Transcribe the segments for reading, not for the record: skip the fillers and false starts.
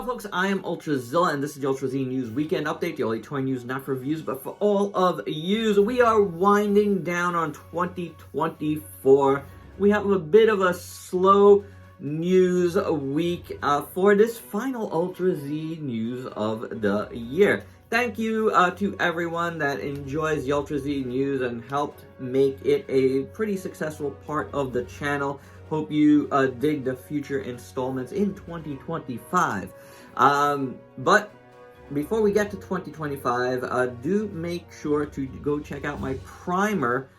folks, I am Ultrazilla, and this is the Ultra Z News Weekend Update, the only toy news not for reviews, but for all of yous. We are winding down on 2024. We have a bit of a slow news week for this final Ultra Z news of the year. Thank you to everyone that enjoys the Ultra Z news and helped make it a pretty successful part of the channel. Hope you dig the future installments in 2025. But before we get to 2025, do make sure to go check out my primer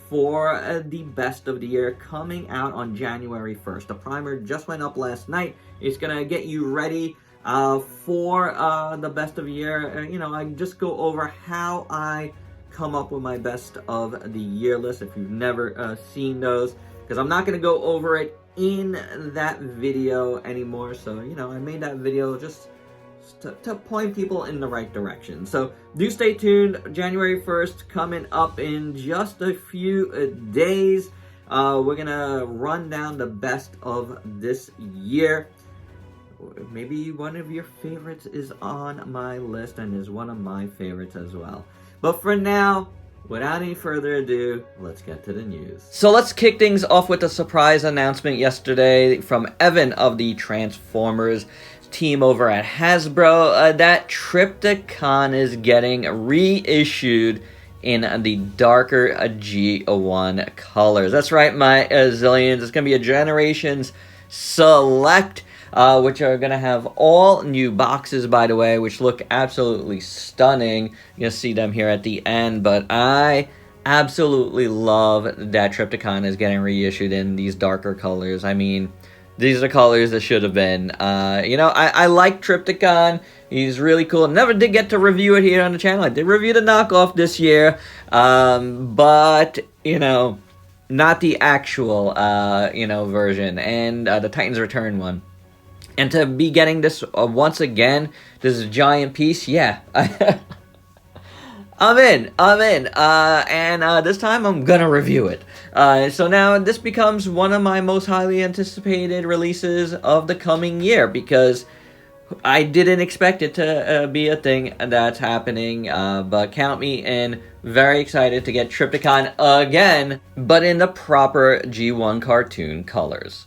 for the best of the year coming out on January 1st. The primer just went up last night. It's going to get you ready for the best of the year. I just go over how I come up with my best of the year list if you've never seen those. Because I'm not going to go over it in that video anymore. So, I made that video just to point people in the right direction. So, do stay tuned. January 1st coming up in just a few days. We're going to run down the best of this year. Maybe one of your favorites is on my list and is one of my favorites as well. But for now, without any further ado, let's get to the news. So let's kick things off with a surprise announcement yesterday from Evan of the Transformers team over at Hasbro that Trypticon is getting reissued in the darker G1 colors. That's right, my Zillions. It's going to be a Generations Select, which are going to have all new boxes, by the way, which look absolutely stunning. You'll see them here at the end, but I absolutely love that Trypticon is getting reissued in these darker colors. I mean, these are colors that should have been. I like Trypticon. He's really cool. Never did get to review it here on the channel. I did review the knockoff this year, but, not the actual, version, and the Titans Return one. And to be getting this once again, this giant piece, yeah. I'm in. And this time I'm gonna review it. So now this becomes one of my most highly anticipated releases of the coming year, because I didn't expect it to be a thing that's happening, but count me in. Very excited to get Trypticon again, but in the proper G1 cartoon colors.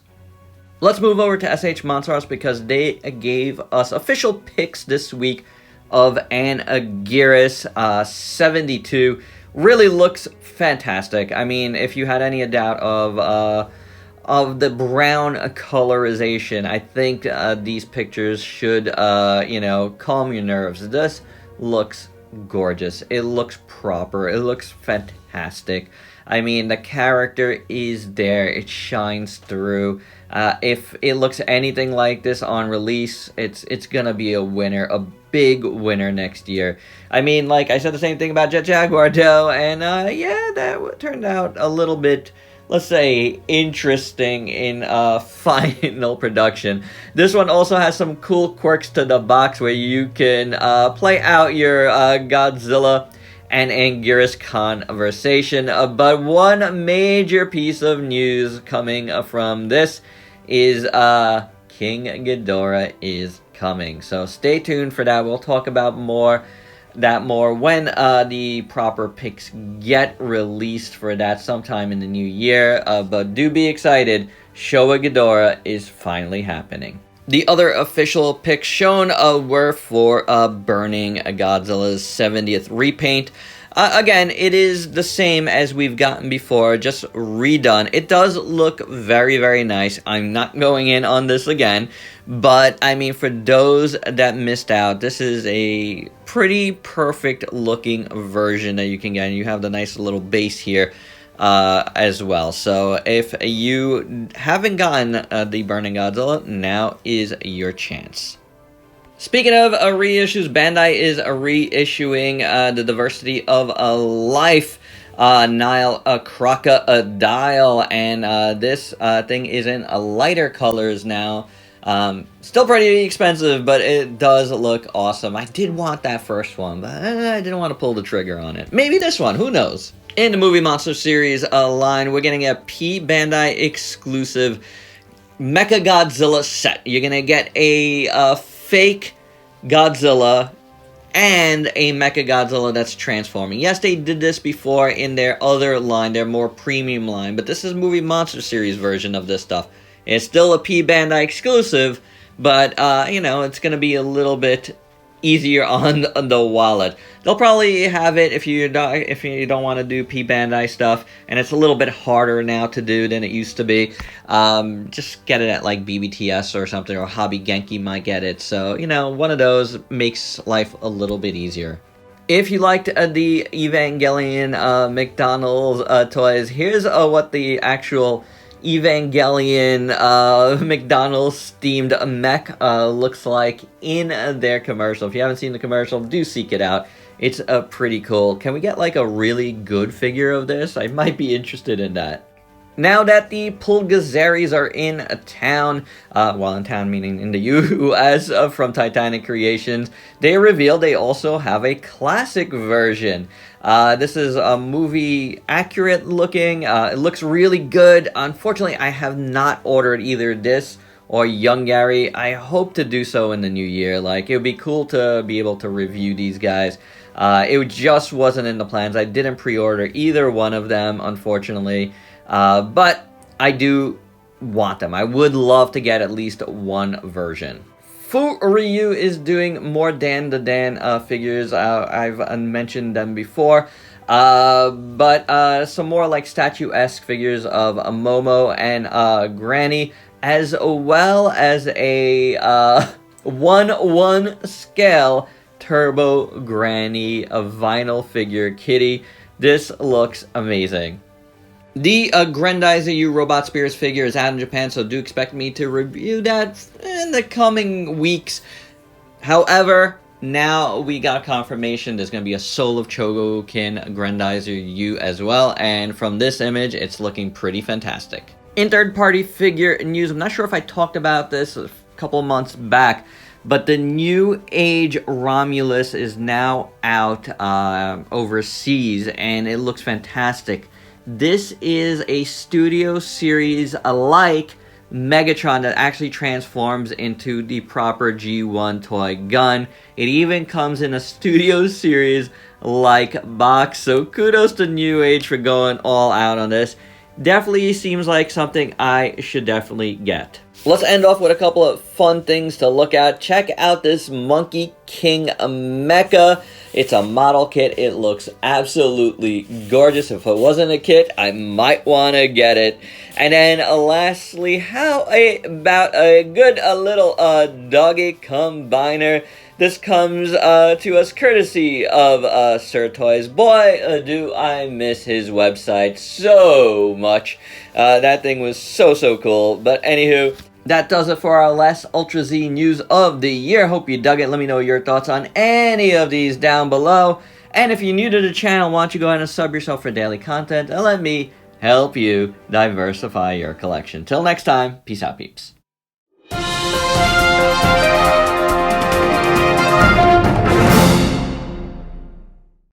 Let's move over to SH Monsters because they gave us official pics this week of an Gearus 72. Really looks fantastic. I mean, if you had any doubt of the brown colorization, I think these pictures should, calm your nerves. This looks gorgeous. It looks proper. It looks fantastic. I mean, the character is there. It shines through. If it looks anything like this on release, it's gonna be a winner, a big winner next year. I mean, like I said the same thing about Jet Jaguar, though, and yeah, that turned out a little bit, let's say, interesting in final production. This one also has some cool quirks to the box where you can play out your Godzilla and Gearus conversation. But one major piece of news coming from this is King Ghidorah is coming. So stay tuned for that. We'll talk about that more when the proper pics get released for that sometime in the new year. But do be excited. SHOWA Ghidorah is finally happening. The other official pics shown were for Burning Godzilla's 70th repaint. Again, it is the same as we've gotten before, just redone. It does look very, very nice. I'm not going in on this again, but I mean, for those that missed out, this is a pretty perfect looking version that you can get. And you have the nice little base here as well. So if you haven't gotten the Burning Godzilla, now is your chance. Speaking of reissues, Bandai is reissuing the Diversity of Life Nile Crocodile, and this thing is in lighter colors now. Still pretty expensive, but it does look awesome. I did want that first one, but I didn't want to pull the trigger on it. Maybe this one, who knows? In the Movie Monster Series line, we're getting a P Bandai exclusive MECHAGODZILLA set. You're gonna get a fake Godzilla and a MechaGodzilla that's transforming. Yes, they did this before in their other line, their more premium line, but this is Movie Monster Series version of this stuff. It's still a P Bandai exclusive, but, you know, it's going to be a little bit easier on the wallet. They'll probably have it if you don't want to do P Bandai stuff, and it's a little bit harder now to do than it used to be. Just get it at like BBTS or something, or Hobby Genki might get it. So, you know, one of those makes life a little bit easier. If you liked the Evangelion McDonald's toys, here's what the actual Evangelion McDonald's themed mech looks like in their commercial. If you haven't seen the commercial, do seek it out. It's pretty cool. Can we get like a really good figure of this? I might be interested in that. Now that the Pulgazaris are in town, well, in town meaning in the US, from Titanic Creations, they revealed they also have a classic version. This is a movie accurate looking. It looks really good. Unfortunately, I have not ordered either this or Young Gary. I hope to do so in the new year. Like, it would be cool to be able to review these guys. It just wasn't in the plans. I didn't pre-order either one of them, unfortunately. But I do want them. I would love to get at least one version. Ryu is doing more Dan the Dan figures. I've mentioned them before. But some more like statue-esque figures of Momo and Granny, as well as a 1/1 scale Turbo Granny, a vinyl figure kitty. This looks amazing. The Grendizer U Robot Spears figure is out in Japan, so do expect me to review that in the coming weeks. However, now we got confirmation there's going to be a Soul of Chogokin Grendizer U as well, and from this image, it's looking pretty fantastic. In third-party figure news, I'm not sure if I talked about this a couple months back, but the new Age Romulus is now out overseas, and it looks fantastic. This is a Studio Series like Megatron that actually transforms into the proper G1 toy gun. It even comes in a Studio Series like box, so kudos to New Age for going all out on this. Definitely seems like something I should definitely get. Let's end off with a couple of fun things to look at. Check out this Monkey King Mecha. It's a model kit. It looks absolutely gorgeous. If it wasn't a kit, I might want to get it. And then lastly, how about a good little doggy combiner? This comes to us courtesy of Sir Toys. Boy, do I miss his website so much. That thing was so cool. But anywho, that does it for our last Ultra Z news of the year. Hope you dug it. Let me know your thoughts on any of these down below. And if you're new to the channel, why don't you go ahead and sub yourself for daily content and let me help you diversify your collection. Till next time, peace out, peeps.